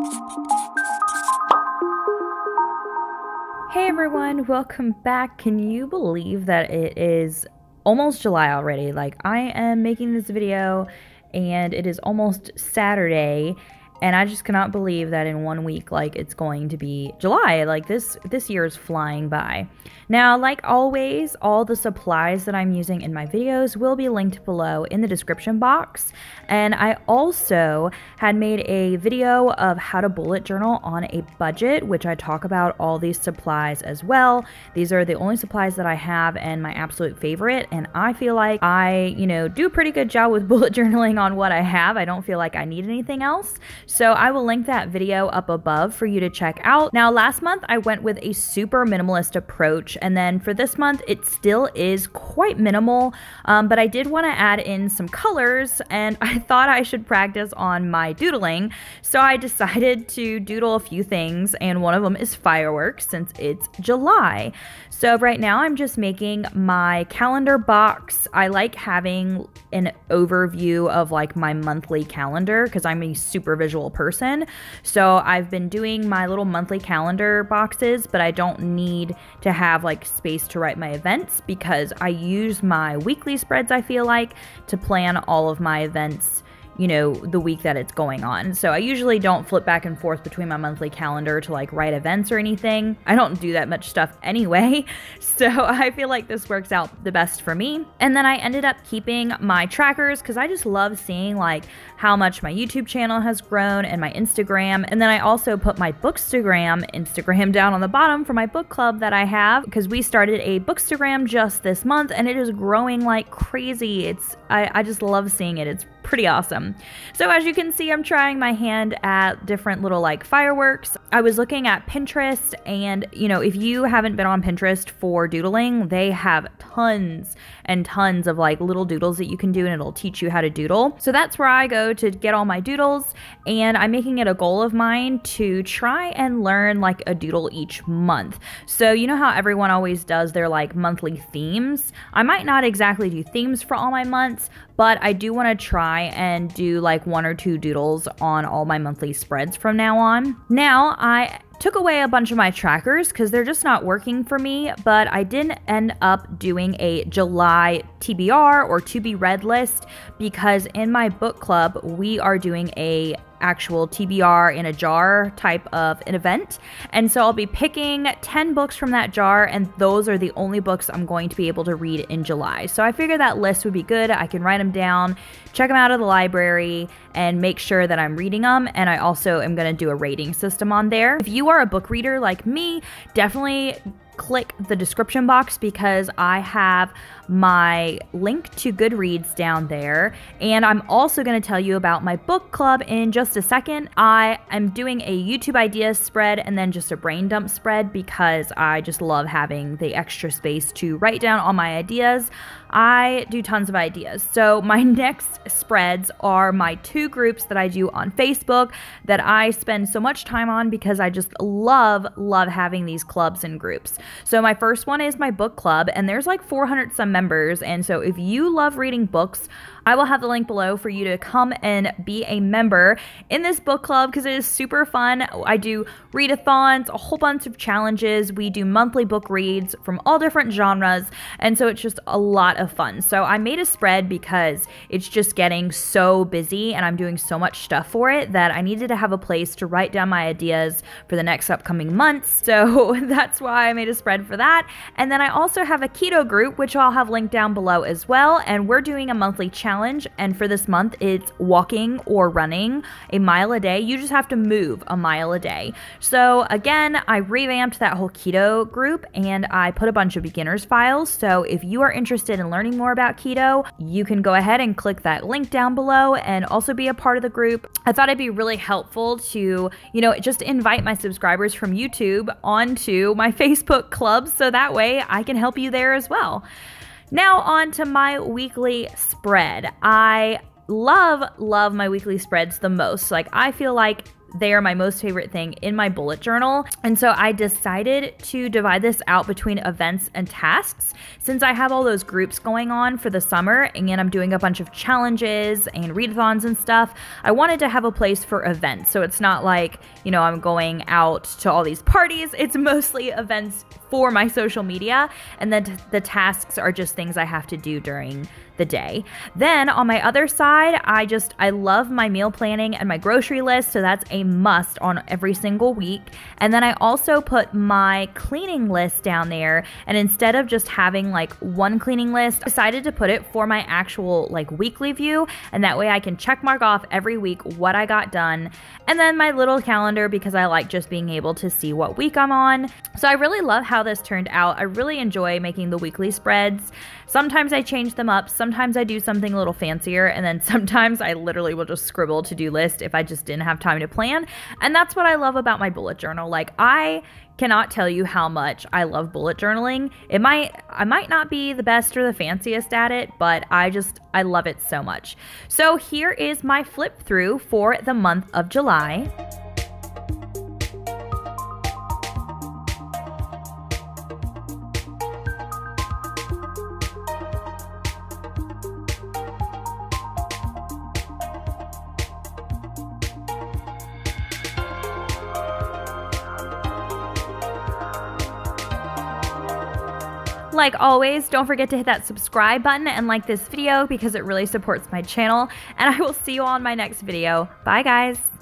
Hey everyone, welcome back. Can you believe that it is almost July already? Like, I am making this video and it is almost Saturday, and I just cannot believe that in 1 week, like, it's going to be July. Like, this year is flying by. Now, like always, all the supplies that I'm using in my videos will be linked below in the description box. And I also had made a video of how to bullet journal on a budget, which I talk about all these supplies as well. These are the only supplies that I have and my absolute favorite. And I feel like I, do a pretty good job with bullet journaling on what I have. I don't feel like I need anything else. So I will link that video up above for you to check out. Now, last month I went with a super minimalist approach. And then for this month, it still is quite minimal, but I did want to add in some colors, and I thought I should practice on my doodling. So I decided to doodle a few things, and one of them is fireworks since it's July. So right now I'm just making my calendar box. I like having an overview of like my monthly calendar because I'm a super visual person. So I've been doing my little monthly calendar boxes, but I don't need to have like space to write my events because I use my weekly spreads, I feel like, to plan all of my events, the week that it's going on. So I usually don't flip back and forth between my monthly calendar to like write events or anything. I don't do that much stuff anyway. So I feel like this works out the best for me. And then I ended up keeping my trackers because I just love seeing like how much my YouTube channel has grown and my Instagram. And then I also put my Instagram down on the bottom for my book club that I have because we started a Bookstagram just this month and it is growing like crazy. I just love seeing it. It's pretty awesome. So as you can see, I'm trying my hand at different little like fireworks. I was looking at Pinterest, and if you haven't been on Pinterest for doodling, they have tons and tons of like little doodles that you can do, and it'll teach you how to doodle. So that's where I go to get all my doodles, and I'm making it a goal of mine to try and learn like a doodle each month. So you know how everyone always does their like monthly themes? I might not exactly do themes for all my months, but I do want to try and do like 1 or 2 doodles on all my monthly spreads from now on. Now, I took away a bunch of my trackers because they're just not working for me, but I did end up doing a July TBR or to be read list because in my book club, we are doing a actual TBR in a jar type of an event. And so I'll be picking 10 books from that jar, and those are the only books I'm going to be able to read in July. So I figured that list would be good. I can write them down, check them out of the library, and make sure that I'm reading them. And I also am going to do a rating system on there. If you are a book reader like me, definitely click the description box because I have my link to Goodreads down there, and I'm also going to tell you about my book club in just a second. I am doing a YouTube ideas spread and then just a brain dump spread because I just love having the extra space to write down all my ideas. I do tons of ideas. So my next spreads are my 2 groups that I do on Facebook that I spend so much time on because I just love having these clubs and groups. So my first one is my book club, and there's like 400 some members. And so if you love reading books, I will have the link below for you to come and be a member in this book club because it is super fun. I do readathons, a whole bunch of challenges. We do monthly book reads from all different genres, and so it's just a lot of fun. So I made a spread because it's just getting so busy and I'm doing so much stuff for it that I needed to have a place to write down my ideas for the next upcoming months. So that's why I made a spread for that. And then I also have a keto group, which I'll have linked down below as well, and we're doing a monthly challenge. And for this month, it's walking or running a mile a day. You just have to move a mile a day. So again, I revamped that whole keto group and I put a bunch of beginners files. So if you are interested in learning more about keto, you can go ahead and click that link down below and also be a part of the group. I thought it'd be really helpful to, just invite my subscribers from YouTube onto my Facebook club so that way I can help you there as well. Now on to my weekly spread. I love my weekly spreads the most. Like, I feel like they are my most favorite thing in my bullet journal. And so I decided to divide this out between events and tasks. Since I have all those groups going on for the summer and I'm doing a bunch of challenges and readathons and stuff, I wanted to have a place for events. So it's not like, you know, I'm going out to all these parties. It's mostly events for my social media, and then the tasks are just things I have to do during the day. Then on my other side, I love my meal planning and my grocery list, so that's a must on every single week. And then I also put my cleaning list down there, and instead of just having like one cleaning list, I decided to put it for my actual like weekly view, and that way I can check mark off every week what I got done. And then my little calendar, because I like just being able to see what week I'm on. So I really love how this turned out. I really enjoy making the weekly spreads. Sometimes I change them up, sometimes I do something a little fancier, and then sometimes I literally will just scribble to-do list if I just didn't have time to plan. And that's what I love about my bullet journal. Like, I cannot tell you how much I love bullet journaling. I might not be the best or the fanciest at it, but I love it so much. So here is my flip through for the month of July. Like always, don't forget to hit that subscribe button and like this video because it really supports my channel, and I will see you all in my next video. Bye guys!